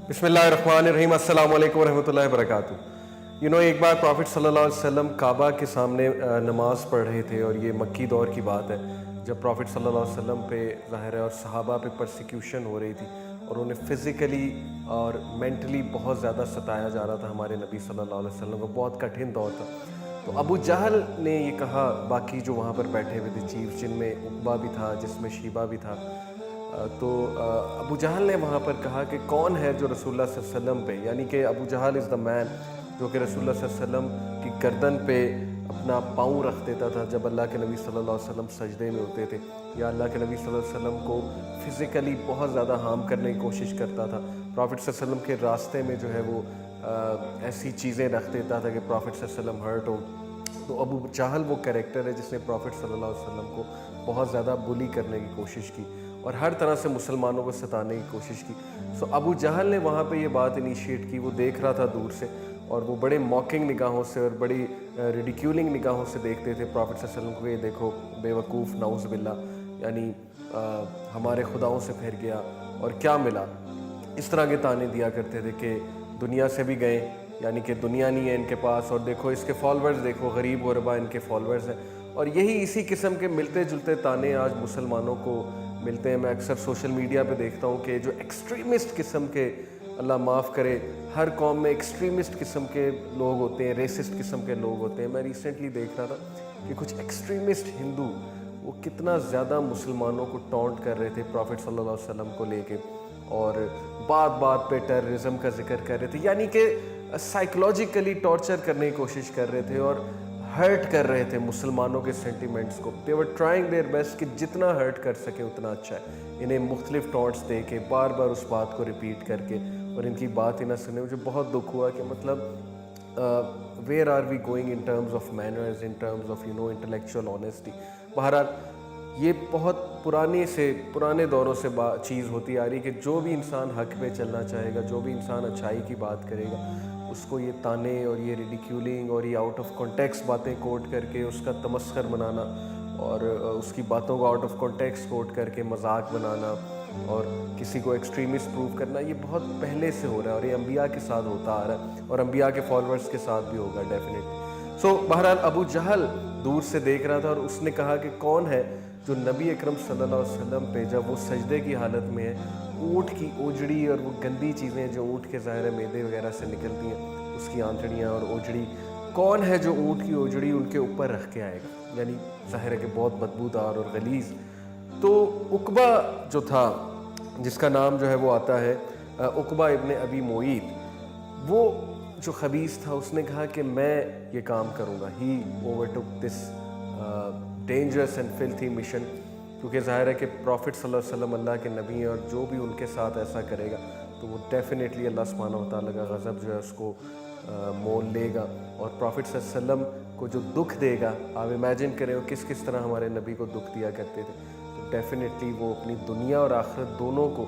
بسم اللہ الرحمن الرحیم. السلام علیکم ورحمۃ اللہ وبرکاتہ. ایک بار پرافٹ صلی اللہ علیہ وسلم کعبہ کے سامنے نماز پڑھ رہے تھے, اور یہ مکی دور کی بات ہے جب پرافٹ صلی اللہ علیہ وسلم پہ ظاہر ہے اور صحابہ پہ پرسیکیوشن ہو رہی تھی, اور انہیں فزیکلی اور مینٹلی بہت زیادہ ستایا جا رہا تھا. ہمارے نبی صلی اللہ علیہ وسلم کو بہت کٹھن دور تھا. تو ابو جہل نے یہ کہا, باقی جو وہاں پر بیٹھے ہوئے تھے چیف, جن میں عقبہ بھی تھا, جس میں شیبہ بھی تھا, تو ابو جہل نے وہاں پر کہا کہ کون ہے جو رسول اللہ صلی اللہ علیہ وسلم پہ, یعنی کہ ابو جہل از دا مین جو کہ رسول اللہ صلی اللہ علیہ وسلم کی گردن پہ اپنا پاؤں رکھ دیتا تھا جب اللہ کے نبی صلی اللہ علیہ وسلم سجدے میں ہوتے تھے, یا اللہ کے نبی صلی اللہ علیہ وسلم کو فزیکلی بہت زیادہ ہارم کرنے کی کوشش کرتا تھا. پرافٹ صلی اللہ علیہ وسلم کے راستے میں جو ہے وہ ایسی چیزیں رکھ دیتا تھا کہ پرافٹ صلی اللہ علیہ وسلم ہرٹ ہو. تو ابو جہل وہ کریکٹر ہے جس نے پرافٹ صلی اللہ علیہ وسلم کو بہت زیادہ بلی کرنے کی کوشش کی اور ہر طرح سے مسلمانوں کو ستانے کی کوشش کی. سو ابو جہل نے وہاں پہ یہ بات انیشیٹ کی. وہ دیکھ رہا تھا دور سے, اور وہ بڑے موکنگ نگاہوں سے اور بڑی ریڈیکیولنگ نگاہوں سے دیکھتے تھے پرافٹ صلی اللہ علیہ وسلم کو. یہ دیکھو بے وقوف, نعوذ باللہ, یعنی ہمارے خداؤں سے پھر گیا اور کیا ملا. اس طرح کے تانے دیا کرتے تھے کہ دنیا سے بھی گئے, یعنی کہ دنیا نہیں ہے ان کے پاس, اور دیکھو اس کے فالوورز, دیکھو غریب غربا ان کے فالوورز ہیں. اور یہی اسی قسم کے ملتے جلتے تانے آج مسلمانوں کو ملتے ہیں. میں اکثر سوشل میڈیا پہ دیکھتا ہوں کہ جو ایکسٹریمسٹ قسم کے, اللہ معاف کرے, ہر قوم میں ایکسٹریمسٹ قسم کے لوگ ہوتے ہیں, ریسسٹ قسم کے لوگ ہوتے ہیں. میں ریسنٹلی دیکھ رہا تھا کہ کچھ ایکسٹریمسٹ ہندو وہ کتنا زیادہ مسلمانوں کو ٹونٹ کر رہے تھے پرافٹ صلی اللہ علیہ وسلم کو لے کے, اور بات بات پہ ٹیررزم کا ذکر کر رہے تھے, یعنی کہ سائیکولوجیکلی ٹارچر کرنے کی کوشش کر رہے تھے اور ہرٹ کر رہے تھے مسلمانوں کے سینٹیمنٹس کو. دے ور ٹرائنگ دیئر بیسٹ کہ جتنا ہرٹ کر سکے اتنا اچھا ہے. انہیں مختلف ٹونٹس دے کے, بار بار اس بات کو ریپیٹ کر کے, اور ان کی بات ہی نہ سنے. مجھے بہت دکھ ہوا کہ مطلب where are we going in terms of manners, in terms of intellectual honesty. بہرحال یہ بہت پرانے دوروں سے چیز ہوتی آ رہی کہ جو بھی انسان حق پہ چلنا چاہے گا, جو بھی انسان اچھائی کی بات کرے گا, اس کو یہ تانے اور یہ ریڈیکیولنگ اور یہ آؤٹ آف کانٹیکس باتیں کوٹ کر کے اس کا تمسخر بنانا, اور اس کی باتوں کو آؤٹ آف کانٹیکس کوٹ کر کے مذاق بنانا اور کسی کو ایکسٹریمسٹ پروو کرنا, یہ بہت پہلے سے ہو رہا ہے, اور یہ انبیاء کے ساتھ ہوتا آ رہا ہے, اور انبیاء کے فالوورز کے ساتھ بھی ہوگا ڈیفینیٹلی. سو بہرحال ابو جہل دور سے دیکھ رہا تھا, اور اس نے کہا کہ کون ہے جو نبی اکرم صلی اللہ علیہ وسلم پہ جب وہ سجدے کی حالت میں ہے, اونٹ کی اوجڑی اور وہ گندی چیزیں جو اونٹ کے ظاہر میدے وغیرہ سے نکلتی ہیں, اس کی آنتڑیاں اور اوجڑی, کون ہے جو اونٹ کی اوجڑی ان کے اوپر رکھ کے آئے گا, یعنی ظاہر ہے کہ بہت بدبودار اور غلیظ. تو عقبہ جو تھا, جس کا نام جو ہے وہ آتا ہے عقبہ ابن ابی معیط, وہ جو خبیث تھا, اس نے کہا کہ میں یہ کام کروں گا. He overtook this dangerous and filthy mission, کیونکہ ظاہر ہے کہ پرافٹ صلی اللہ علیہ وسلم اللہ کے نبی ہیں, اور جو بھی ان کے ساتھ ایسا کرے گا تو وہ ڈیفینیٹلی اللہ سبحانہ و تعالیٰ کا غضب جو ہے اس کو مول لے گا. اور پرافٹ صلی اللہ علیہ وسلم کو جو دکھ دے گا, آپ امیجن کریں وہ کس کس طرح ہمارے نبی کو دکھ دیا کرتے تھے, تو ڈیفینیٹلی وہ اپنی دنیا اور آخرت دونوں کو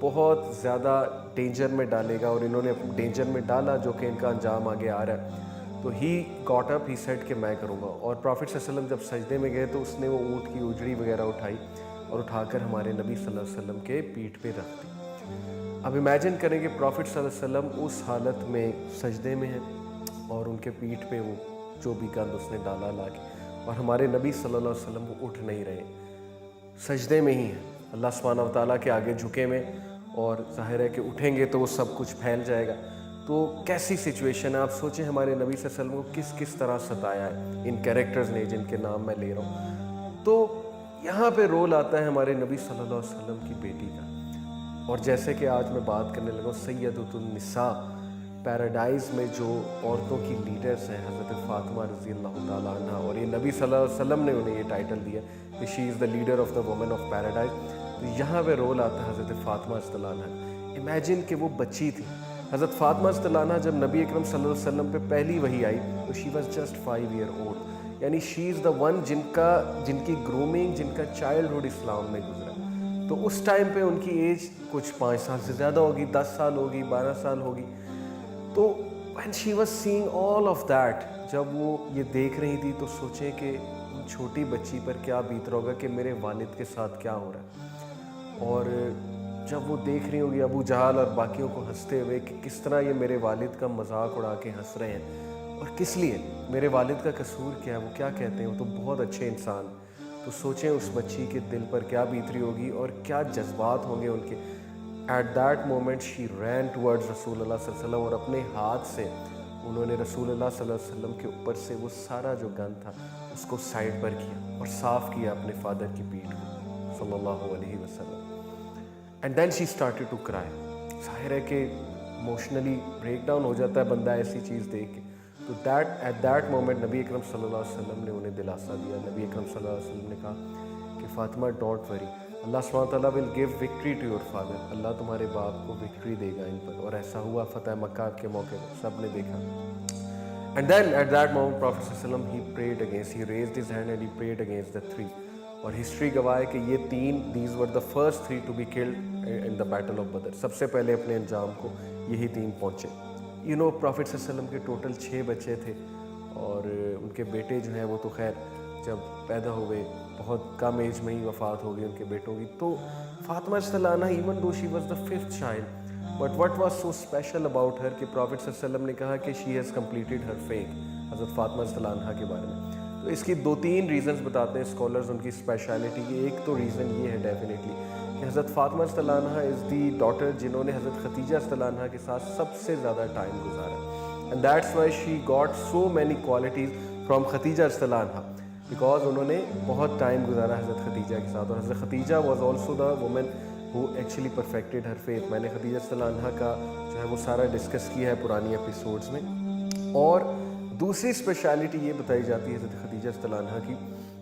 بہت زیادہ ڈینجر میں ڈالے گا, اور انہوں نے ڈینجر میں ڈالا جو کہ ان کا انجام آگے آ رہا ہے. تو he got up, he said کہ میں کروں گا. اور پرافٹ صلی اللہ علیہ وسلم جب سجدے میں گئے تو اس نے وہ اونٹ کی اوجڑی وغیرہ اٹھائی اور اٹھا کر ہمارے نبی صلی اللہ علیہ وسلم کے پیٹھ پہ رکھ دی. اب امیجن کریں کہ پرافٹ صلی اللہ علیہ وسلم اس حالت میں سجدے میں ہیں, اور ان کے پیٹھ پہ وہ جو بھی گند اس نے ڈالا لا کے, اور ہمارے نبی صلی اللہ علیہ وسلم وہ اٹھ نہیں رہے, سجدے میں ہی ہیں اللہ سبحانہ و تعالیٰ کے آگے جھکے میں, اور ظاہر ہے کہ اٹھیں گے تو وہ سب کچھ پھیل جائے گا. تو کیسی سچویشن ہے, آپ سوچیں ہمارے نبی صلی اللہ علیہ وسلم کو کس طرح ستایا ہے ان کیریکٹرز نے جن کے نام میں لے رہا ہوں. تو یہاں پہ رول آتا ہے ہمارے نبی صلی اللہ علیہ وسلم کی بیٹی کا, اور جیسے کہ آج میں بات کرنے لگا ہوں سیدۃ النساء, پیراڈائز میں جو عورتوں کی لیڈرز ہیں حضرت فاطمہ رضی اللہ تعالیٰ عنہ, اور یہ نبی صلی اللہ علیہ وسلم نے انہیں یہ ٹائٹل دیا کہ she is the leader of the women of paradise. تو یہاں پہ رول آتا ہے حضرت فاطمہ رضی اللہ عنہ. امیجن کہ وہ بچی تھی حضرت فاطمہ رضی اللہ عنہ, جب نبی اکرم صلی اللہ علیہ وسلم پہ پہلی وحی آئی تو she was just 5 year old, یعنی شی از دا ون جن کی گرومنگ, جن کا چائلڈہڈ اسلام میں گزرا. تو اس ٹائم پہ ان کی ایج کچھ 5 سال سے زیادہ ہوگی, 10 سال ہوگی, 12 سال ہوگی. تو when she was seeing all of that, جب وہ یہ دیکھ رہی تھی تو سوچیں کہ چھوٹی بچی پر کیا بیت رہا ہوگا کہ میرے والد کے ساتھ کیا ہو رہا ہے. اور جب وہ دیکھ رہی ہوگی ابو جہل اور باقیوں کو ہنستے ہوئے کہ کس طرح یہ میرے والد کا مذاق اڑا کے ہنس رہے ہیں اور کس لیے، میرے والد کا قصور کیا ہے، وہ کیا کہتے ہیں، وہ تو بہت اچھے انسان، تو سوچیں اس بچی کے دل پر کیا بیت رہی ہوگی اور کیا جذبات ہوں گے ان کے. At that moment she ran towards رسول اللہ صلی اللہ علیہ وسلم، اور اپنے ہاتھ سے انہوں نے رسول اللہ صلی اللہ علیہ وسلم کے اوپر سے وہ سارا جو گن تھا اس کو سائڈ پر کیا اور صاف کیا اپنے فادر کی پیٹھ کو صلی اللہ علیہ وسلم. And then she started to cry. ظاہر ہے کہ ایموشنلی بریک ڈاؤن ہو جاتا ہے بندہ ایسی چیز دیکھ کے. تو ایٹ دیٹ مومنٹ نبی اکرم صلی اللہ علیہ وسلم نے انہیں دلاسا دیا. نبی اکرم صلی اللہ علیہ وسلم نے کہا کہ فاطمہ ڈونٹ وری، اللہ سبحانہ تعالیٰ will give victory to your father, Allah تمہارے باپ کو وکٹری دے گا ان پر. اور ایسا ہوا فتح مکہ کے موقع پر سب نے دیکھا. And then at that moment prophet صلی اللہ علیہ وسلم he prayed against, he raised his hand and he prayed against the three. اور ہسٹری گواہ ہے کہ یہ تین، these were the first three to be killed in the battle of Badr. سب سے پہلے اپنے انجام کو یہی تین پہنچے. پروفیٹ صلی اللہ علیہ وسلم کے ٹوٹل 6 بچے تھے اور ان کے بیٹے جو ہیں وہ تو خیر جب پیدا ہوئے بہت کم ایج میں ہی وفات ہو گئی ان کے بیٹوں کی. تو فاطمہ رضی اللہ عنہ even though she was the 5th child, but what was so special about her کہ پروفیٹ صلی اللہ علیہ وسلم نے کہا کہ she has completed Hare faith. حضرت فاطمہ رضی اللہ عنہ کے بارے میں تو اس کی 2-3 ریزنز بتاتے ہیں اسکالرز ان کی اسپیشلٹی کی. ایک تو ریزن یہ ہے ڈیفینیٹلی کہ حضرت فاطمہ رضی اللہ عنہ از دی ڈاٹر جنہوں نے حضرت خدیجہ رضی اللہ عنہ کے ساتھ سب سے زیادہ ٹائم گزارا. And that's why she got so many qualities from Khadija رضی اللہ عنہ، بیکاز انہوں نے بہت ٹائم گزارا حضرت خدیجہ کے ساتھ. اور حضرت Khadija was also the woman who actually perfected Hare faith. میں نے خدیجہ رضی اللہ عنہ کا جو ہے وہ سارا ڈسکس کیا ہے پرانی ایپیسوڈز میں. اور دوسری اسپیشلٹی یہ بتائی جاتی ہے حضرت خدیجہ رضی اللہ عنہ کی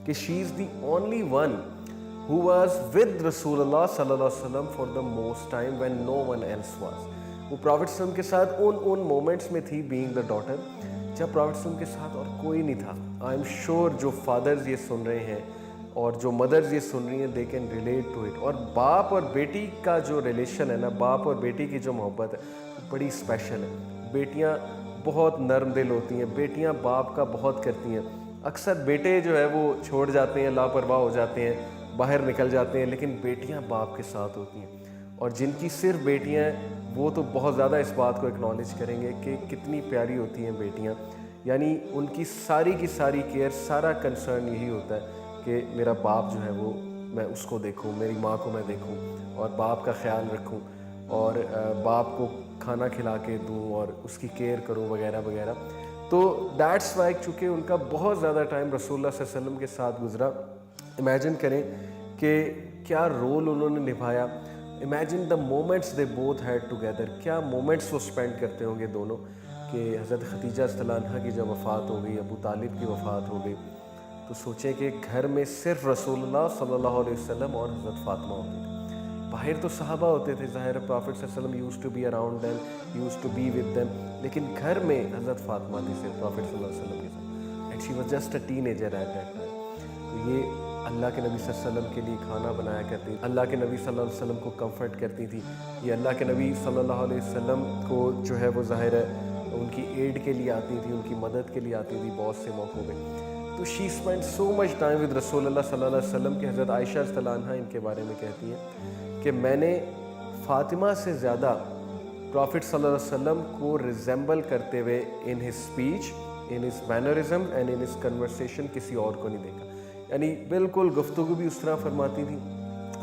کہ she is the only one who was with رسول اللہ صلی اللہ علیہ وسلم for the most time when no one else was. وہ پروفیٹ صلی اللہ علیہ وسلم کے ساتھ ان مومنٹس میں تھی being the daughter جب پروفیٹ صلی اللہ علیہ وسلم کے ساتھ اور کوئی نہیں تھا. آئی ایم شیور جو فادرز یہ سن رہے ہیں اور جو مدرز یہ سن رہی ہیں they can relate to it. اور باپ اور بیٹی کا جو ریلیشن ہے نا، باپ اور بیٹی کی جو محبت ہے بڑی اسپیشل ہے. بیٹیاں بہت نرم دل ہوتی ہیں، بیٹیاں باپ کا بہت کرتی ہیں. اکثر بیٹے جو ہے وہ چھوڑ جاتے ہیں، لاپرواہ ہو جاتے ہیں، باہر نکل جاتے ہیں، لیکن بیٹیاں باپ کے ساتھ ہوتی ہیں. اور جن کی صرف بیٹیاں ہیں وہ تو بہت زیادہ اس بات کو اکنالج کریں گے کہ کتنی پیاری ہوتی ہیں بیٹیاں. یعنی ان کی ساری کیئر، سارا کنسرن یہی ہوتا ہے کہ میرا باپ جو ہے وہ میں اس کو دیکھوں، میری ماں کو میں دیکھوں اور باپ کا خیال رکھوں اور باپ کو کھانا کھلا کے دوں اور اس کی کیئر کروں وغیرہ وغیرہ. تو دیٹس وائی چونکہ ان کا بہت زیادہ ٹائم رسول اللہ صلی اللہ علیہ وسلم کے ساتھ گزرا. امیجن کریں کہ کیا رول انہوں نے نبھایا. Imagine the moments they both had together, کیا مومنٹس وہ اسپینڈ کرتے ہوں گے دونوں. کہ حضرت خدیجہ رضی اللہ عنہ کی جب وفات ہو گئی، ابو طالب کی وفات ہو گئی، تو سوچیں کہ گھر میں صرف رسول اللہ صلی اللہ علیہ وسلم اور حضرت فاطمہ ہوتے تھے. باہر تو صحابہ ہوتے تھے، ظاہر پروفیٹ صلی اللہ علیہ وسلم use to be around them, used to be with them, لیکن گھر میں حضرت فاطمہ تھی صرف پروفیٹ صلی اللہ علیہ وسلم کے ساتھ. And she was just a teenager at that time. تو یہ اللہ کے نبی صلی اللہ علیہ وسلم کے لیے کھانا بنایا کرتی تھی، اللہ کے نبی صلی اللہ علیہ وسلم کو کمفرٹ کرتی تھی. یہ اللہ کے نبی صلی اللہ علیہ وسلم کو جو ہے وہ ظاہر ہے ان کی ایڈ کے لیے آتی تھی، ان کی مدد کے لیے آتی تھی بہت سے موقعوں پہ. تو she spend so much time with رسول اللہ صلی اللہ علیہ وسلم کہ حضرت عائشہ رضی اللہ عنہا ان کے بارے میں کہتی ہیں کہ میں نے فاطمہ سے زیادہ پروفٹ صلی اللہ علیہ وسلم کو ریزمبل کرتے ہوئے in his speech, in his mannerism and in his conversation کسی اور کو نہیں دیکھا. یعنی بالکل گفتگو بھی اس طرح فرماتی تھی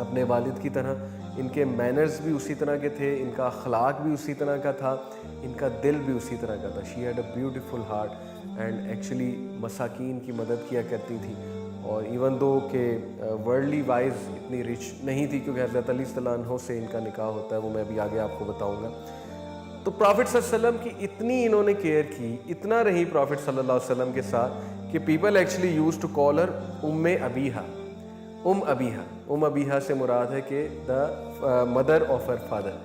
اپنے والد کی طرح، ان کے مینرز بھی اسی طرح کے تھے، ان کا اخلاق بھی اسی طرح کا تھا، ان کا دل بھی اسی طرح کا تھا. She had a beautiful heart and actually مساکین کی مدد کیا کرتی تھی. اور ایون دو کہ ورلڈلی وائز اتنی رچ نہیں تھی کیونکہ حضرت علی صلی اللہ عنہ سے ان کا نکاح ہوتا ہے، وہ میں بھی آگے آپ کو بتاؤں گا. تو پروفٹ صلی اللہ علیہ وسلم کی اتنی انہوں نے کیئر کی، اتنا رہی پروفٹ صلی اللہ علیہ وسلم کے ساتھ کہ people actually use to call her ام ابیہا. ام ابیہا سے مراد ہے کہ the mother of her father,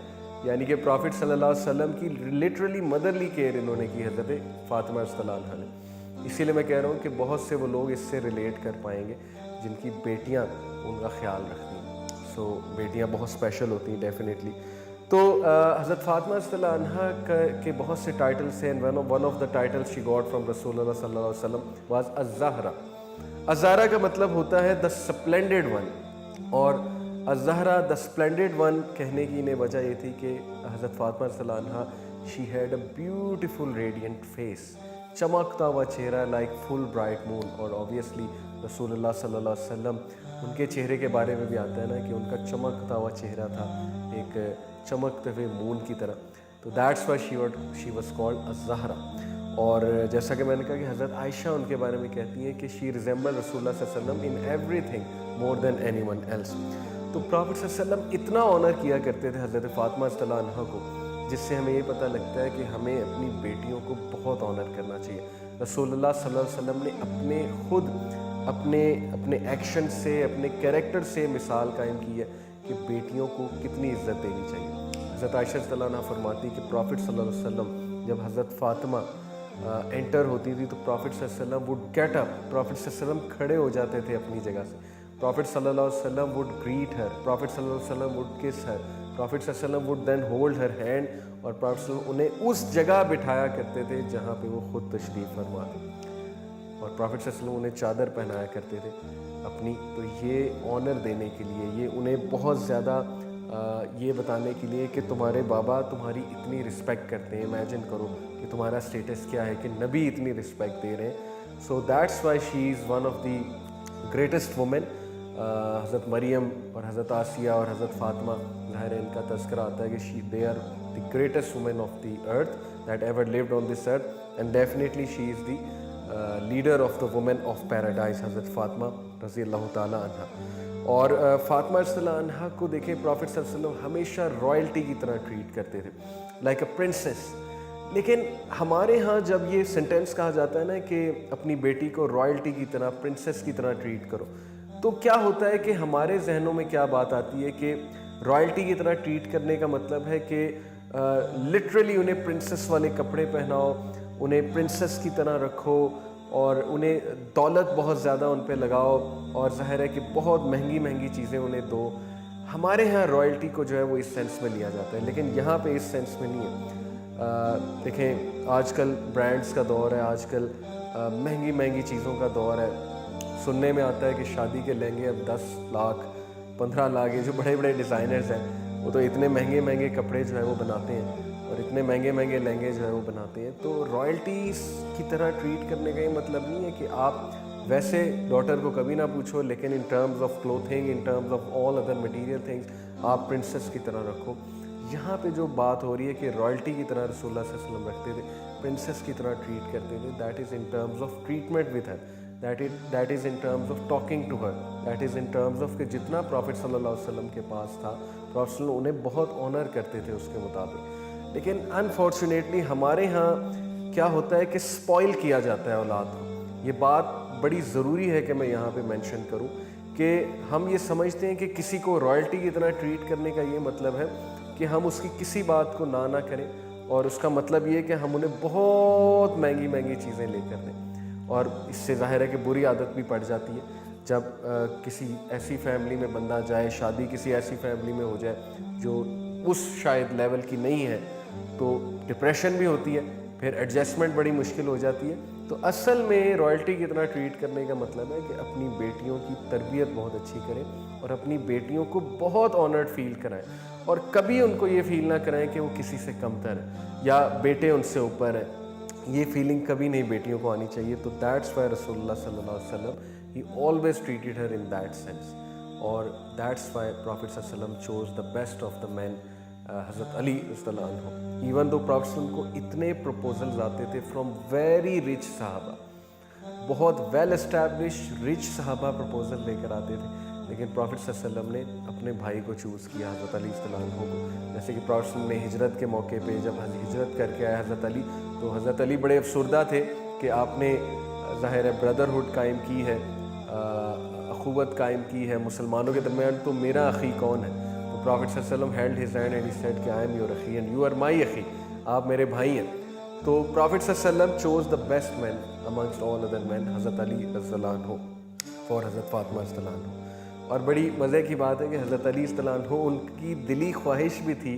یعنی کہ پروفٹ صلی اللہ علیہ وسلم کی لٹرلی مدرلی کیئر انہوں نے کی حضرت فاطمہ رضی اللہ عنہا نے. اسی لیے میں کہہ رہا ہوں کہ بہت سے وہ لوگ اس سے ریلیٹ کر پائیں گے جن کی بیٹیاں ان کا خیال رکھتی ہیں. سو بیٹیاں بہت اسپیشل ہوتی ہیں ڈیفینیٹلی. تو حضرت فاطمہ رضی اللہ عنہا کے بہت سے ٹائٹلس ہیں. One of the titles she got from رسول اللہ صلی اللہ علیہ وسلم واز الزہرا. الزہرا کا مطلب ہوتا ہے دا سپلینڈڈ ون. اور الزہرا دا اسپلینڈڈ ون کہنے کی انہیں وجہ یہ تھی کہ حضرت فاطمہ صلی اللہ عنہ she had a beautiful radiant face, چمکتا ہوا چہرہ لائک فل برائٹ مون. اور اوبیسلی رسول اللہ صلی اللہ علیہ وسلم ان کے چہرے کے بارے میں بھی آتا ہے نا کہ ان کا چمکتا ہوا چہرہ تھا ایک چمکتے ہوئے مون کی طرح. تو that's why she was called الزہرا. اور جیسا کہ میں نے کہا کہ حضرت عائشہ ان کے بارے میں کہتی ہیں کہ شی ریزمبل رسول اللہ صلی اللہ علیہ وسلم in everything more than anyone else. تو پرافٹ صلی اللہ علیہ وسلم اتنا آنر کیا کرتے تھے حضرت فاطمہ صلی اللہ عنہ کو, جس سے ہمیں یہ پتہ لگتا ہے کہ ہمیں اپنی بیٹیوں کو بہت آنر کرنا چاہیے. رسول اللہ صلی اللہ علیہ وسلم نے اپنے ایکشن سے, اپنے کیریکٹر سے مثال قائم کی ہے کہ بیٹیوں کو کتنی عزت دینی چاہیے. حضرت عائشہ رضی اللہ عنہا فرماتی کہ پرافٹ صلی اللہ علیہ وسلم جب حضرت فاطمہ انٹر ہوتی تھی تو پرافٹ صلی اللہ علیہ وسلم وڈ گیٹ اپ, پرافٹ صلی اللہ علیہ وسلم کھڑے ہو جاتے تھے اپنی جگہ سے. پرافٹ صلی اللہ علیہ وسلم وڈ گریٹ ہر, پرافٹ صلی اللہ علیہ وسلم وڈ کس ہر, پرافٹ صلی اللہ علیہ وسلم would then hold her hand, اور پرافٹ صلی اللہ علیہ وسلم انہیں اس جگہ بٹھایا کرتے تھے جہاں پہ وہ خود تشریف فرما تھے, اور پرافٹ صلی اللہ علیہ وسلم انہیں چادر پہنایا کرتے تھے اپنی. تو یہ آنر دینے کے لیے, یہ انہیں بہت زیادہ یہ بتانے کے لیے کہ تمہارے بابا تمہاری اتنی رسپیکٹ کرتے ہیں, امیجن کرو کہ تمہارا اسٹیٹس کیا ہے کہ نبی اتنی رسپیکٹ دے رہے ہیں. So that's why she is one of the greatest women. حضرت مریم اور حضرت آسیہ اور حضرت فاطمہ, ظاہر ہے ان کا تذکرہ آتا ہے کہ they are the greatest women of the earth that ever lived on this earth, and definitely she is the leader of the women of paradise, حضرت فاطمہ رضی اللہ تعالیٰ عنہ. اور فاطمہ رضی اللہ عنہ کو دیکھیں پرافٹ صلی اللہ علیہ وسلم ہمیشہ رائلٹی کی طرح ٹریٹ کرتے تھے, لائک اے پرنسس. لیکن ہمارے ہاں جب یہ سینٹینس کہا جاتا ہے نا کہ اپنی بیٹی کو رائلٹی کی طرح, پرنسس کی طرح ٹریٹ کرو, تو کیا ہوتا ہے کہ ہمارے ذہنوں میں کیا بات آتی ہے کہ رائلٹی کی طرح ٹریٹ کرنے کا مطلب ہے کہ لٹرلی انہیں پرنسس والے کپڑے پہناؤ, انہیں پرنسس کی طرح رکھو, اور انہیں دولت بہت زیادہ ان پہ لگاؤ, اور ظاہر ہے کہ بہت مہنگی مہنگی چیزیں انہیں دو. ہمارے ہاں رائلٹی کو جو ہے وہ اس سینس میں لیا جاتا ہے, لیکن یہاں پہ اس سینس میں نہیں ہے. دیکھیں آج کل برانڈز کا دور ہے, آج کل مہنگی مہنگی چیزوں کا دور ہے. سننے میں آتا ہے کہ شادی کے لہنگے اب 10 لاکھ 15 لاکھ, یہ جو بڑے بڑے ڈیزائنرز ہیں وہ تو اتنے مہنگے مہنگے کپڑے جو ہے وہ بناتے ہیں اور اتنے مہنگے مہنگے لہنگے جو ہے وہ بناتے ہیں. تو رائلٹیز کی طرح ٹریٹ کرنے کا یہ مطلب نہیں ہے کہ آپ ویسے ڈاٹر کو کبھی نہ پوچھو, لیکن ان terms of clothing, in terms of all other material things آپ پرنسس کی طرح رکھو. یہاں پہ جو بات ہو رہی ہے کہ رائلٹی کی طرح رسول اللہ صلی اللہ علیہ وسلم رکھتے تھے, پرنسس کی طرح ٹریٹ کرتے تھے, that is in terms of treatment with her, that is in terms of talking to her, that is in terms of کہ جتنا پرافٹ صلی اللہ علیہ وسلم کے پاس تھا, پرافٹ صلی اللہ علیہ وسلم انہیں بہت آنر کرتے تھے اس کے مطابق. لیکن انفارچونیٹلی ہمارے ہاں کیا ہوتا ہے کہ اسپوائل کیا جاتا ہے اولاد کو. یہ بات بڑی ضروری ہے کہ میں یہاں پہ مینشن کروں کہ ہم یہ سمجھتے ہیں کہ کسی کو رائلٹی کی طرح ٹریٹ کرنے کا یہ مطلب ہے کہ ہم اس کی کسی بات کو نہ کریں, اور اس کا مطلب یہ کہ ہم انہیں بہت مہنگی مہنگی چیزیں لے کر دیں. اور اس سے ظاہر ہے کہ بری عادت بھی پڑ جاتی ہے. جب کسی ایسی فیملی میں بندہ جائے, شادی کسی ایسی فیملی میں ہو جائے جو اس شاید لیول کی نہیں ہے, تو ڈپریشن بھی ہوتی ہے, پھر ایڈجسٹمنٹ بڑی مشکل ہو جاتی ہے. تو اصل میں رائلٹی کی طرح ٹریٹ کرنے کا مطلب ہے کہ اپنی بیٹیوں کی تربیت بہت اچھی کریں اور اپنی بیٹیوں کو بہت آنرڈ فیل کرائیں, اور کبھی ان کو یہ فیل نہ کرائیں کہ وہ کسی سے کمتر ہے یا بیٹے ان سے اوپر ہیں. یہ فیلنگ کبھی نہیں بیٹیوں کو آنی چاہیے. تو دیٹس وائی رسول اللہ صلی اللہ علیہ وسلم he always treated her in that sense, اور دیٹس وائی پرافٹ صلی اللہ علیہ وسلم chose the best of the man حضرت علی رضی اللہ عنہ. ایون دو پرافٹ صلی اللہ علیہ وسلم کو اتنے پروپوزلز آتے تھے فرام ویری رچ صحابہ, بہت ویل اسٹیبلش رچ صحابہ پروپوزل لے کر آتے تھے, لیکن پرافٹ صلی اللہ علیہ وسلم نے اپنے بھائی کو چوز کیا, حضرت علی رضی اللہ عنہ کو. جیسے کہ پرافٹ صلی اللہ علیہ وسلم نے ہجرت کے موقع پہ جب ہجرت کر کے آئے حضرت علی, تو حضرت علی بڑے افسردہ تھے کہ آپ نے ظاہر ہے بردرہڈ قائم کی ہے, اخوت قائم کی ہے مسلمانوں کے درمیان, تو میرا اخی کون ہے؟ تو پرافٹ صلی اللہ علیہ وسلم held his hand and he said کہ آئی ایم یور اخی اینڈ یو آر مائی اخی, آپ میرے بھائی ہیں. تو پرافٹ صلی اللہ علیہ وسلم chose the best man amongst all other men, حضرت علی رضی اللہ عنہ فار حضرت فاطمہ رضی اللہ عنہ. اور بڑی مزے کی بات ہے کہ حضرت علی رضی اللہ عنہ ان کی دلی خواہش بھی تھی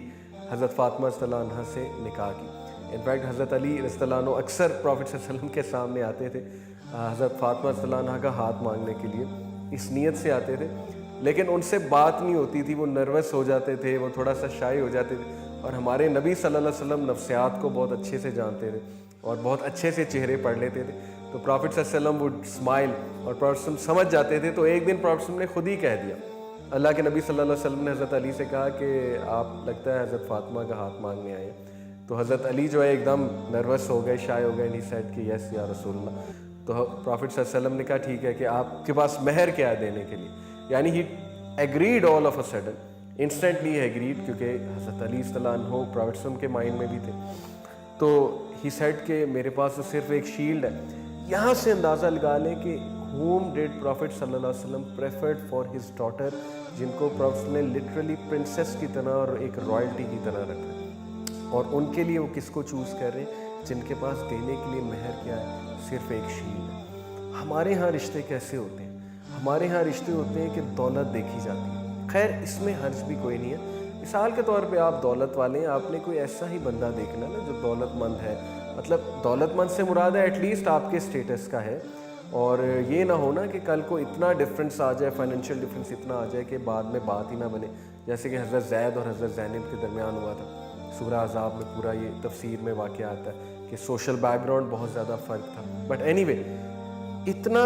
حضرت فاطمہ رضی اللہ عنہ سے نکاح کی. انفیکٹ حضرت علی رضی اللہ عنہ اکثر پرافٹ صلی اللہ علیہ وسلم کے سامنے آتے تھے حضرت فاطمہ رضی اللہ عنہ کا ہاتھ مانگنے کے لیے, اس نیت سے آتے تھے لیکن ان سے بات نہیں ہوتی تھی, وہ نروس ہو جاتے تھے, وہ تھوڑا سا شائع ہو جاتے تھے. اور ہمارے نبی صلی اللہ علیہ وسلم نفسیات کو بہت اچھے سے جانتے تھے اور بہت اچھے سے چہرے پڑھ لیتے تھے. تو پرافٹ صلی اللہ علیہ وسلم وڈ اسمائل اور پرافٹ صلی اللہ علیہ وسلم سمجھ جاتے تھے. تو ایک دن پرافٹ صلی اللہ علیہ وسلم نے خود ہی کہہ دیا, اللہ کے نبی صلی اللہ علیہ وسلم نے حضرت علی سے کہا کہ آپ لگتا ہے حضرت فاطمہ کا ہاتھ مانگنے آئے ہیں. تو حضرت علی جو ہے ایک دم نروس ہو گئے, شائع ہو گئے, اینڈ ہی سیڈ کہ یس یا رسول اللہ. تو پرافٹ صلی اللہ علیہ وسلم نے کہا ٹھیک ہے کہ آپ کے پاس مہر کیا ہے دینے کے لیے. یعنی he agreed all of a sudden, instantly agreed, کیونکہ حضرت علی صلی اللہ عنہ پرافٹ صلی اللہ علیہ وسلم کے مائنڈ میں بھی تھے. تو ہی سیڈ کہ میرے پاس تو صرف ایک شیلڈ ہے. یہاں سے اندازہ لگا لیں کہ whom did Prophet صلی اللہ علیہ وسلم preferred for his daughter, جن کو پروفٹ نے لٹرلی پرنسس کی طرح اور ایک رائلٹی کی طرح رکھا, اور ان کے لیے وہ کس کو چوز کر رہے ہیں جن کے پاس دینے کے لیے مہر کیا ہے, صرف ایک شیلڈ ہے. ہمارے ہاں رشتے کیسے ہوتے ہیں؟ ہمارے ہاں رشتے ہوتے ہیں کہ دولت دیکھی جاتی ہے. خیر اس میں حرج بھی کوئی نہیں ہے. مثال کے طور پہ آپ دولت والے ہیں, آپ نے کوئی ایسا ہی بندہ دیکھنا نا جو دولت مند ہے, مطلب دولت مند سے مراد ہے ایٹ لیسٹ آپ کے اسٹیٹس کا ہے, اور یہ نہ ہونا کہ کل کو اتنا ڈفرینس آ جائے, فائنینشیل ڈفرینس اتنا آ جائے کہ بعد میں بات ہی نہ بنے, جیسے کہ حضرت زید اور حضرت زینب کے درمیان ہوا تھا. سورہ احزاب میں پورا یہ تفسیر میں واقعہ آتا ہے کہ سوشل بیک گراؤنڈ بہت زیادہ فرق تھا. بٹ اینی وے, اتنا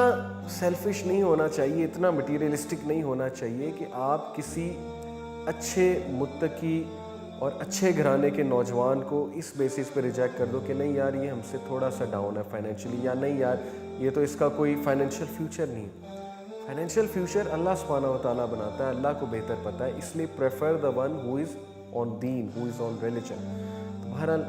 سیلفش نہیں ہونا چاہیے, اتنا مٹیریلسٹک نہیں ہونا چاہیے کہ آپ کسی اچھے متقی اور اچھے گھرانے کے نوجوان کو اس بیسس پہ ریجیکٹ کر دو کہ نہیں یار یہ ہم سے تھوڑا سا ڈاؤن ہے فائنینشلی, یا نہیں یار یہ تو اس کا کوئی فائنینشیل فیوچر نہیں ہے. فائنینشیل فیوچر اللہ سبحانہ و تعالیٰ بناتا ہے, اللہ کو بہتر پتہ ہے, اس لیے prefer the one who is on دین, ہو از آن ریلیجن. تو بہرحال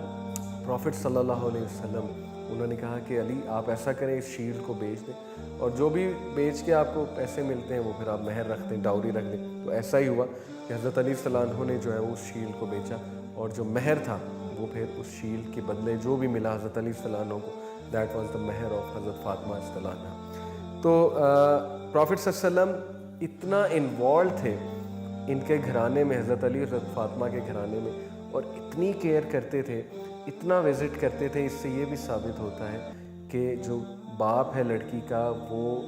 پروفٹ صلی اللہ علیہ وسلم انہوں نے کہا کہ علی آپ ایسا کریں, اس شیلڈ کو بیچ دیں, اور جو بھی بیچ کے آپ کو پیسے ملتے ہیں وہ پھر آپ مہر رکھ دیں, ڈاوری رکھ دیں. تو ایسا ہی ہوا کہ حضرت علی صلی اللہ عنہ نے جو ہے اس شیلڈ کو بیچا, اور جو مہر تھا وہ پھر اس شیلڈ کے بدلے جو بھی ملا حضرت علی صلی اللہ عنہ کو, دیٹ واز دا مہر آف حضرت فاطمہ صلی اللہ عنہ. تو پروفٹ صلی اللہ علیہ وسلم اتنا انوالو تھے ان کے گھرانے میں, حضرت علی اور حضرت فاطمہ کے گھرانے میں, اور اتنی کیئر کرتے تھے, اتنا وزٹ کرتے تھے. اس سے یہ بھی ثابت ہوتا ہے کہ جو باپ ہے لڑکی کا وہ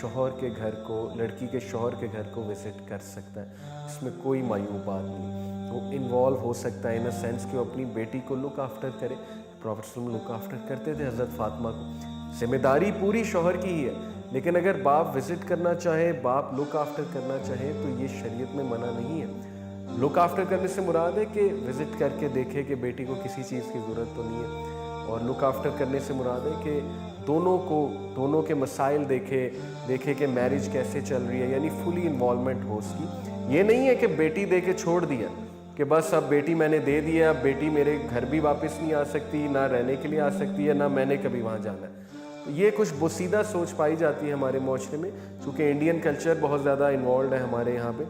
شوہر کے گھر کو, لڑکی کے شوہر کے گھر کو وزٹ کر سکتا ہے, اس میں کوئی مایوب بات نہیں. وہ انوالو ہو سکتا ہے ان اے سینس کہ وہ اپنی بیٹی کو لک آفٹر کرے. پروفٹ صلی اللہ علیہ وسلم لک آفٹر کرتے تھے حضرت فاطمہ کو. ذمہ داری پوری شوہر کی ہی ہے, لیکن اگر باپ وزٹ کرنا چاہے, باپ لک آفٹر کرنا چاہے تو یہ شریعت میں منع نہیں ہے. لک آفٹر کرنے سے مراد ہے کہ وزٹ کر کے دیکھے کہ بیٹی کو کسی چیز کی ضرورت تو نہیں ہے, اور لک آفٹر کرنے سے مراد ہے کہ دونوں کے مسائل دیکھے کہ میرج کیسے چل رہی ہے, یعنی فلی انوالومنٹ ہو اس کی. یہ نہیں ہے کہ بیٹی دے کے چھوڑ دیا کہ بس اب بیٹی میں نے دے دیا, اب بیٹی میرے گھر بھی واپس نہیں آ سکتی, نہ رہنے کے لیے آ سکتی ہے, نہ میں نے کبھی وہاں جانا ہے. یہ کچھ بوسیدہ سوچ پائی جاتی ہے ہمارے معاشرے میں, چونکہ انڈین کلچر بہت زیادہ انوالوڈ ہے ہمارے یہاں پہ.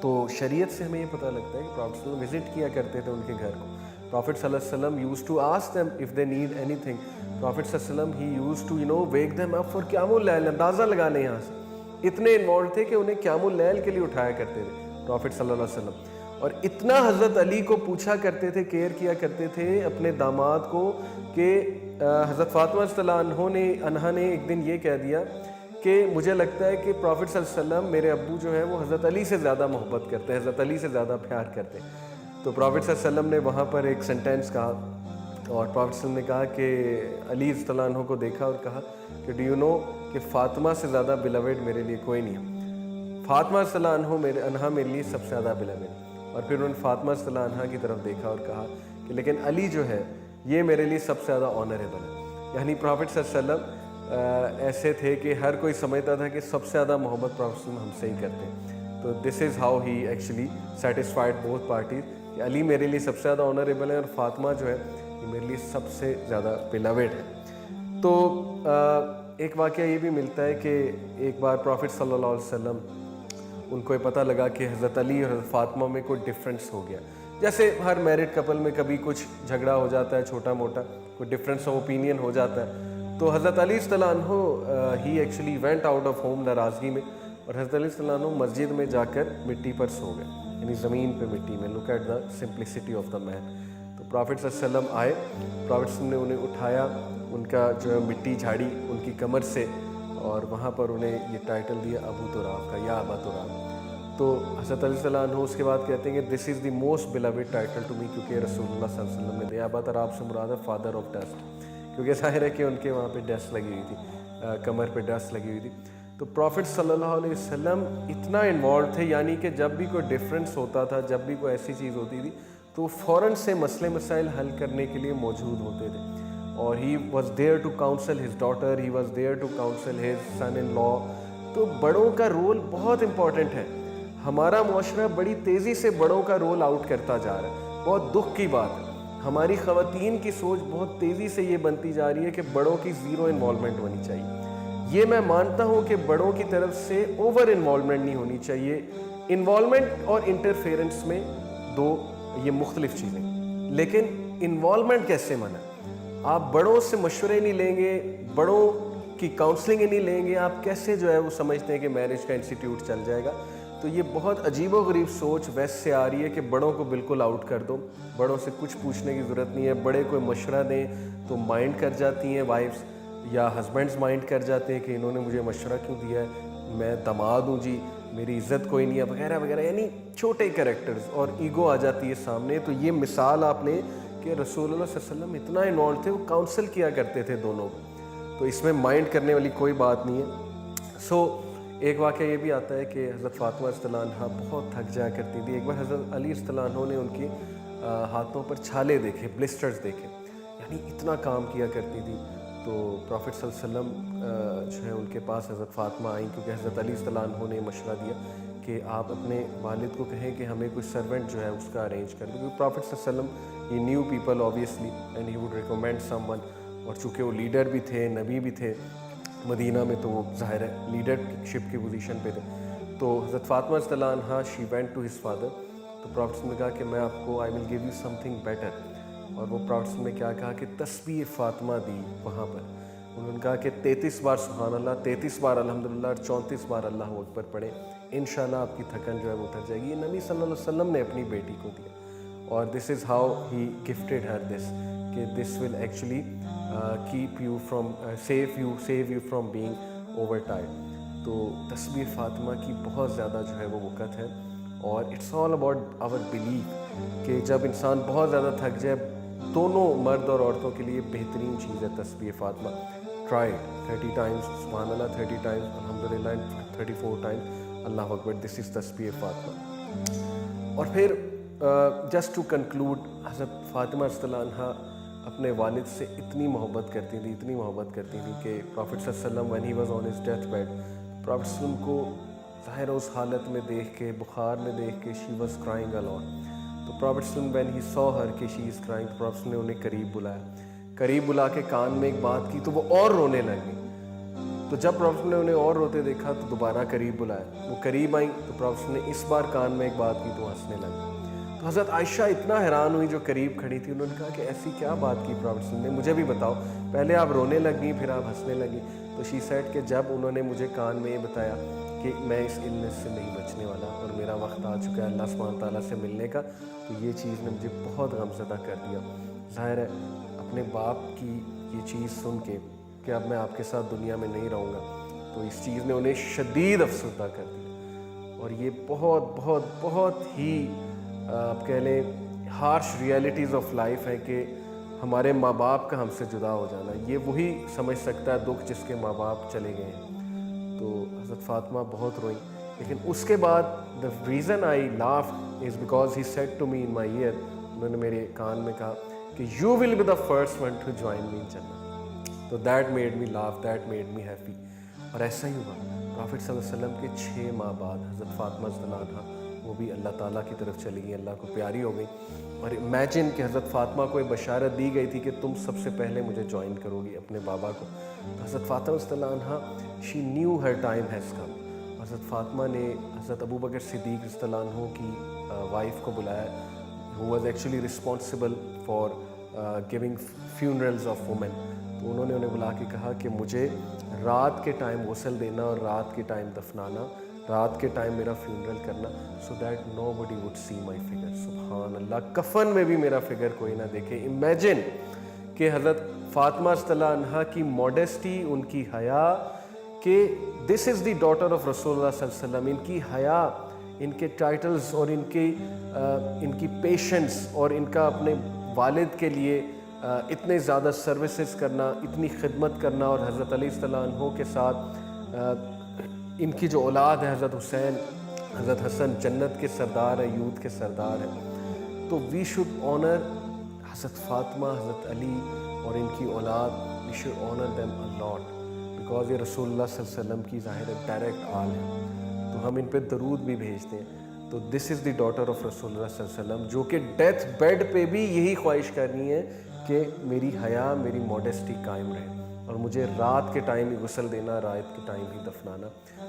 تو شریعت سے ہمیں یہ پتہ لگتا ہے کہ پروفٹ صلی اللہ علیہ وسلم وزٹ کیا کرتے تھے ان کے گھر کو. پروفٹ صلی اللہ علیہ وسلم use to ask them if they need anything. Prophet صلی اللہ علیہ وسلم he use to wake them up for قیام اللیل. اندازہ لگا لیں یہاں سے اتنے انوالوڈ تھے کہ انہیں قیام اللیل کے لیے اٹھایا کرتے تھے پروفٹ صلی اللہ علیہ وسلم. اور اتنا حضرت علی کو پوچھا کرتے تھے, کیئر کیا کرتے تھے اپنے داماد کو, کہ حضرت فاطمہ صلی اللہ عنہ نے ایک دن یہ کہہ دیا کہ مجھے لگتا ہے کہ پروفٹ صلی اللہ علیہ وسلم, میرے ابو جو ہیں وہ حضرت علی سے زیادہ محبت کرتے ہیں, حضرت علی سے زیادہ پیار کرتے ہیں. تو پروفٹ صلی اللہ علیہ وسلم نے وہاں پر ایک سینٹینس کہا, اور پروفٹ صلی اللہ علیہ وسلم نے کہا کہ علی صلی اللہ عنہ کو دیکھا اور کہا کہ ڈو یو نو کہ فاطمہ سے زیادہ بلیوڈ میرے لیے کوئی نہیں ہے. فاطمہ صلی اللہ عنہ میرے لیے سب سے زیادہ بلیوڈ. اور پھر انہوں نے فاطمہ صلی اللہ عنہ کی طرف دیکھا اور کہا کہ لیکن علی جو ہے یہ میرے لیے سب سے زیادہ آنریبل ہے. یعنی پروفٹ صلی اللہ علیہ وسلم ایسے تھے کہ ہر کوئی سمجھتا تھا کہ سب سے زیادہ محبت پروفٹ صلی اللہ علیہ وسلم ہم سے ہی کرتے ہیں. تو this is how he actually satisfied both parties, کہ علی میرے لیے سب سے زیادہ آنریبل ہے اور فاطمہ جو ہے یہ میرے لیے سب سے زیادہ بلیوڈ ہے. تو ایک واقعہ یہ بھی ملتا ہے کہ ایک بار پروفٹ صلی اللہ علیہ وسلم ان کو یہ پتہ لگا کہ حضرت علی اور حضرت فاطمہ میں کوئی ڈفرینس ہو گیا. جیسے ہر میرڈ کپل میں کبھی کچھ جھگڑا ہو جاتا ہے, چھوٹا موٹا کوئی ڈفرینس آف اوپینین ہو جاتا ہے. تو حضرت علی صلی اللہ عنہ he actually went out of home ناراضگی میں, اور حضرت علی صلی اللہ عنہ مسجد میں جا کر مٹی پر سو گئے, یعنی زمین پہ مٹی میں. Look at the simplicity of the man. تو پروفٹ صلی اللہ علیہ وسلم آئے, پروفٹ صلی اللہ علیہ وسلم نے انہیں اٹھایا, ان کا جو ہے مٹی جھاڑی ان کی کمر سے, اور وہاں پر انہیں یہ ٹائٹل دیا ابو تراب کا, یا ابا تراب. تو حضرت علی صلی اللہ عنہ اس کے بعد کہتے ہیں کہ this is the most beloved title to me, کیونکہ رسول اللہ صلی اللہ علیہ وسلم نے دیا. ابا تر آپ سے مراد ہے فادر آف ڈسٹ، کیونکہ ظاہر ہے کہ ان کے وہاں پہ ڈسٹ لگی ہوئی تھی، کمر پہ ڈسٹ لگی ہوئی تھی. تو پروفٹ صلی اللہ علیہ وسلم اتنا انوالو تھے، یعنی کہ جب بھی کوئی ڈفرینس ہوتا تھا، جب بھی کوئی ایسی چیز ہوتی تھی تو فوراً سے مسئلے مسائل حل کرنے کے لیے موجود ہوتے تھے. اور he was there to counsel his daughter, he was there to counsel his son in law. تو بڑوں کا رول بہت امپورٹنٹ ہے. ہمارا معاشرہ بڑی تیزی سے بڑوں کا رول آؤٹ کرتا جا رہا ہے. بہت دکھ کی بات ہے، ہماری خواتین کی سوچ بہت تیزی سے یہ بنتی جا رہی ہے کہ بڑوں کی زیرو انوالومنٹ ہونی چاہیے. یہ میں مانتا ہوں کہ بڑوں کی طرف سے اوور انوالومنٹ نہیں ہونی چاہیے. انوالومنٹ اور انٹرفیئرنس میں دو یہ مختلف چیزیں. لیکن انوالومنٹ کیسے منع؟ آپ بڑوں سے مشورے نہیں لیں گے، بڑوں کی کاؤنسلنگ نہیں لیں گے، آپ کیسے جو ہے وہ سمجھتے ہیں کہ میرج کا انسٹیٹیوٹ چل جائے گا؟ تو یہ بہت عجیب و غریب سوچ ویسٹ سے آ رہی ہے کہ بڑوں کو بالکل آؤٹ کر دو، بڑوں سے کچھ پوچھنے کی ضرورت نہیں ہے. بڑے کوئی مشورہ دیں تو مائنڈ کر جاتی ہیں وائفس یا ہسبینڈز مائنڈ کر جاتے ہیں کہ انہوں نے مجھے مشورہ کیوں دیا ہے، میں داماد ہوں جی، میری عزت کوئی نہیں ہے وغیرہ وغیرہ. یعنی چھوٹے کریکٹرز اور ایگو آ جاتی ہے سامنے. تو یہ مثال آپ نے کہ رسول اللہ صلی اللہ علیہ وسلم اتنا انوالو تھے، وہ کاؤنسل کیا کرتے تھے دونوں کو. تو اس میں مائنڈ کرنے والی کوئی بات نہیں ہے. سو ایک واقعہ یہ بھی آتا ہے کہ حضرت فاطمہ رضی اللہ عنہا بہت تھک جایا کرتی تھی. ایک بار حضرت علی رضی اللہ عنہ نے ان کے ہاتھوں پر چھالے دیکھے، بلسٹرز دیکھے، یعنی اتنا کام کیا کرتی تھی. تو پروفٹ صلی اللہ علیہ وسلم جو ہے ان کے پاس حضرت فاطمہ آئیں، کیونکہ حضرت علی رضی اللہ عنہ نے مشورہ دیا کہ آپ اپنے والد کو کہیں کہ ہمیں کوئی سرونٹ جو ہے اس کا ارینج کر دیں. کیونکہ پروفٹ صلی اللہ علیہ وسلم he knew people obviously and he would recommend someone. اور چونکہ وہ لیڈر بھی تھے، نبی بھی تھے مدینہ میں، تو وہ ظاہر ہے لیڈرشپ کی پوزیشن پہ تھے. تو حضرت فاطمہ رضی اللہ عنہا she went to his father. تو پروفٹ نے کہا کہ میں آپ کو I will give you something better. اور وہ پروفٹ نے کیا کہا کہ تسبیح فاطمہ دی وہاں پر. انہوں نے کہا کہ 33 بار سبحان اللہ، 33 بار الحمدللہ اور 34 بار اللہ اکبر پڑھیں، انشاءاللہ آپ کی تھکن جو ہے وہ اتر جائے گی. یہ نبی صلی اللہ علیہ وسلم نے اپنی بیٹی کو دیا. اور دس is how he gifted her this, کہ this will actually keep you from save you from being over tired. تو تسبیح فاطمہ کی بہت زیادہ جو ہے وہ وقت ہے. اور it's all about our belief کہ جب انسان بہت زیادہ تھک جائے، دونوں مرد اور عورتوں کے لیے بہترین چیز ہے تسبیح فاطمہ. ٹرائی 30 ٹائمز سبحان اللہ، 30 ٹائمز الحمدللہ، 34 ٹائمز اللہ اکبر. دس از تسبیح فاطمہ. اور پھر جسٹ ٹو کنکلوڈ، حضرت فاطمہ رضی اللہ عنہا اپنے والد سے اتنی محبت کرتی تھی، اتنی محبت کرتی تھی کہ پروفٹ صلی اللہ علیہ وسلم when he was on his death bed، prophet صلی اللہ علیہ وسلم کو ظاہر اس حالت میں دیکھ کے، بخار میں دیکھ کے she was crying a lot. تو پروفٹ صلی اللہ علیہ وسلم when he saw her کہ she is crying، پروفٹ نے انہیں قریب بلایا، قریب بلا کے کان میں ایک بات کی تو وہ اور رونے لگی. تو جب پروفٹ نے انہیں اور روتے دیکھا تو دوبارہ قریب بلایا، وہ قریب آئیں تو پروفٹ نے اس بار کان میں ایک بات کی تو ہنسنے لگی. تو حضرت عائشہ اتنا حیران ہوئی جو قریب کھڑی تھی. انہوں نے کہا کہ ایسی کیا بات کی پروفٹ نے، مجھے بھی بتاؤ، پہلے آپ رونے لگیں پھر آپ ہنسنے لگیں. تو شی سیڈ کہ جب انہوں نے مجھے کان میں یہ بتایا کہ میں اس النس سے نہیں بچنے والا اور میرا وقت آ چکا ہے اللہ سبحانہ تعالیٰ سے ملنے کا، تو یہ چیز نے مجھے بہت غمزدہ کر دیا. ظاہر ہے اپنے باپ کی یہ چیز سن کے کہ اب میں آپ کے ساتھ دنیا میں نہیں رہوں گا، تو اس چیز نے انہیں شدید افسردہ کر دیا. اور یہ بہت بہت بہت ہی آپ کہہ لیں ہارش ریئلٹیز آف لائف ہیں کہ ہمارے ماں باپ کا ہم سے جدا ہو جانا. یہ وہی سمجھ سکتا ہے دکھ جس کے ماں باپ چلے گئے ہیں. تو حضرت فاطمہ بہت روئیں. لیکن اس کے بعد the reason I laugh is because he said to me in my ear, انہوں نے میرے کان میں کہا کہ you will be the first one to join me in جنت. تو that made me laugh, that made me happy. اور ایسا ہی ہوا. پروفٹ صلی اللہ علیہ وسلم کے 6 ماہ بعد حضرت فاطمہ رضی اللہ عنہا وہ بھی اللہ تعالیٰ کی طرف چلی گئی، اللہ کو پیاری ہو گئی. اور امیجن کہ حضرت فاطمہ کو ایک بشارت دی گئی تھی کہ تم سب سے پہلے مجھے جوائن کرو گی اپنے بابا کو. تو حضرت فاطمہ رضی اللہ عنہا she knew Hare time has come. حضرت فاطمہ نے حضرت ابو بکر صدیق رضی اللہ عنہ کی وائف کو بلایا، who was actually responsible for giving funerals of women. تو انہوں نے انہیں بلا کے کہا کہ مجھے رات کے ٹائم غسل دینا اور رات کے ٹائم دفنانا، رات کے ٹائم میرا فیونرل کرنا، so that nobody would see my figure. سبحان اللہ، کفن میں بھی میرا فگر کوئی نہ دیکھے. امیجن کہ حضرت فاطمہ رضی اللہ عنہا کی موڈیسٹی، ان کی حیا، کہ this is the daughter of رسول اللہ صلی اللہ علیہ وسلم. ان کی حیا، ان کے ٹائٹلز اور ان کی پیشنس اور ان کا اپنے والد کے لیے اتنے زیادہ سروسز کرنا، اتنی خدمت کرنا، اور حضرت علی صلی اللہ عنہ کے ساتھ ان کی جو اولاد ہے حضرت حسین، حضرت حسن جنت کے سردار ہیں، یوتھ کے سردار ہیں. تو وی شوڈ آنر حضرت فاطمہ، حضرت علی اور ان کی اولاد. We should honour them a lot because یہ رسول اللہ صلی اللہ علیہ وسلم کی ظاہر ڈائریکٹ آل ہے. تو ہم ان پہ درود بھی بھیجتے ہیں. تو this is the daughter of رسول اللہ صلی اللہ علیہ وسلم، جو کہ ڈیتھ بیڈ پہ بھی یہی خواہش کرنی ہے کہ میری حیا، میری موڈیسٹی قائم رہے، اور مجھے رات کے ٹائم ہی غسل دینا، رات کے ٹائم ہی دفنانا.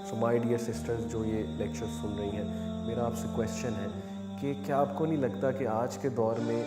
سو مائی ڈیئر سسٹرز جو یہ لیکچر سن رہی ہیں، میرا آپ سے کویسچن ہے کہ کیا آپ کو نہیں لگتا کہ آج کے دور میں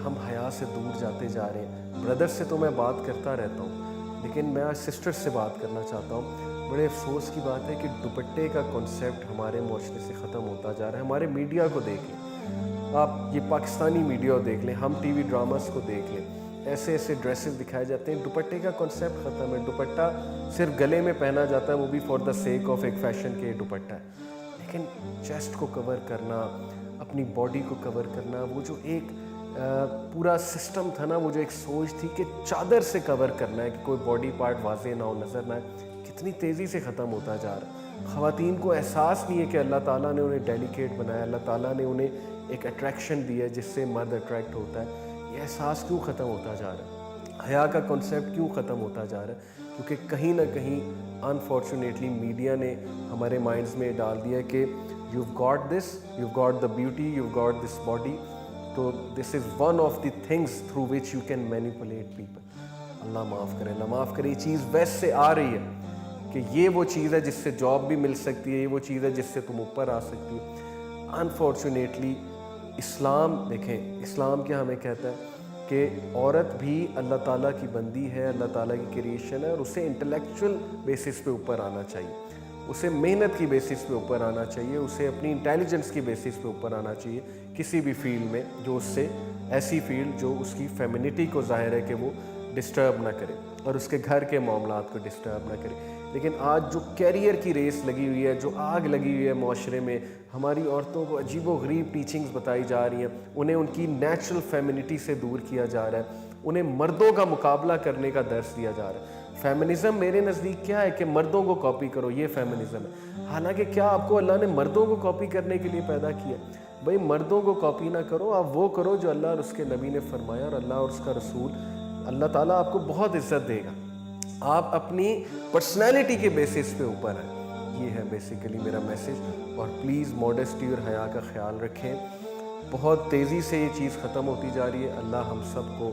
ہم حیا سے دور جاتے جا رہے ہیں؟ بردر سے تو میں بات کرتا رہتا ہوں، لیکن میں آج سسٹر سے بات کرنا چاہتا ہوں. بڑے افسوس کی بات ہے کہ دوپٹے کا کنسیپٹ ہمارے معاشرے سے ختم ہوتا جا رہا ہے. ہمارے میڈیا کو دیکھ لیں آپ، یہ پاکستانی میڈیا کو دیکھ لیں، ہم ٹی وی ڈراماز کو دیکھ لیں، ایسے ایسے ڈریسز دکھائے جاتے ہیں. دوپٹے کا کنسیپٹ ختم ہے. دوپٹہ صرف گلے میں پہنا جاتا ہے، وہ بھی فار دا سیک آف ایک فیشن کے دوپٹہ ہے. لیکن چیسٹ کو کور کرنا، اپنی باڈی کو کور کرنا، وہ جو ایک پورا سسٹم تھا نا، وہ جو ایک سوچ تھی کہ چادر سے کور کرنا ہے کہ کوئی باڈی پارٹ واضح نہ ہو، نظر نہ آئے، کتنی تیزی سے ختم ہوتا جا رہا ہے. خواتین کو احساس نہیں ہے کہ اللہ تعالیٰ نے انہیں ڈیلیکیٹ بنایا، اللہ تعالیٰ نے انہیں ایک اٹریکشن دی ہے جس سے مرد اٹریکٹ ہوتا ہے. یہ احساس کیوں ختم ہوتا جا رہا ہے؟ حیا کا کنسیپٹ کیوں ختم ہوتا جا رہا ہے؟ کیونکہ کہیں نہ کہیں انفارچونیٹلی میڈیا نے ہمارے مائنڈز میں ڈال دیا کہ you got this, you got the beauty, you got this body, تو this is one of the things through which you can manipulate people. اللہ معاف کرے، اللہ معاف کرے. یہ چیز ویسٹ سے آ رہی ہے کہ یہ وہ چیز ہے جس سے جاب بھی مل سکتی ہے، یہ وہ چیز ہے جس سے تم اوپر آ سکتی ہو. انفارچونیٹلی اسلام، دیکھیں اسلام کیا ہمیں کہتا ہے کہ عورت بھی اللہ تعالیٰ کی بندی ہے، اللہ تعالیٰ کی کریشن ہے، اور اسے انٹلیکچوئل بیسس پہ اوپر آنا چاہیے، اسے محنت کی بیسس پہ اوپر آنا چاہیے، اسے اپنی انٹیلیجنس کی بیسس پہ اوپر آنا چاہیے کسی بھی فیلڈ میں، جو اس سے ایسی فیلڈ جو اس کی فیمینٹی کو ظاہر ہے کہ وہ ڈسٹرب نہ کرے اور اس کے گھر کے معاملات کو ڈسٹرب نہ کرے. لیکن آج جو کیریئر کی ریس لگی ہوئی ہے، جو آگ لگی ہوئی ہے معاشرے میں، ہماری عورتوں کو عجیب و غریب ٹیچنگز بتائی جا رہی ہیں، انہیں ان کی نیچرل فیمینٹی سے دور کیا جا رہا ہے، انہیں مردوں کا مقابلہ کرنے کا درس دیا جا رہا ہے. فیمنزم میرے نزدیک کیا ہے کہ مردوں کو کاپی کرو، یہ فیمنزم ہے. حالانکہ کیا آپ کو اللہ نے مردوں کو کاپی کرنے کے لیے پیدا کیا؟ بھائی مردوں کو کاپی نہ کرو، آپ وہ کرو جو اللہ اور اس کے نبی نے فرمایا، اور اللہ اور اس کا رسول، اللہ تعالیٰ آپ کو بہت عزت دے گا. آپ اپنی پرسنالٹی کے بیسس پہ اوپر ہیں. یہ ہے بیسیکلی میرا میسیج. اور پلیز موڈیسٹی اور حیا کا خیال رکھیں. بہت تیزی سے یہ چیز ختم ہوتی جا رہی ہے. اللہ ہم سب کو،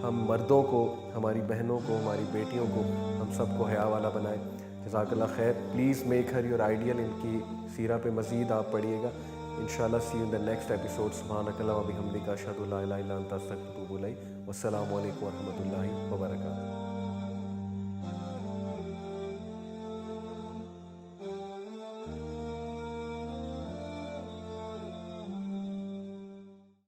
ہم مردوں کو، ہماری بہنوں کو، ہماری بیٹیوں کو، ہم سب کو حیا والا بنائے. جزاک اللہ خیر. Please make her your ideal. ان کی سیرہ پہ مزید آپ پڑھیے گا. انشاءاللہ see you in the next episode. سبحانک اللہم و بحمدک، اشہد ان لا الہ الا انت، استغفرک و اتوب الیک. والسلام علیکم ورحمۃ اللہ وبرکاتہ.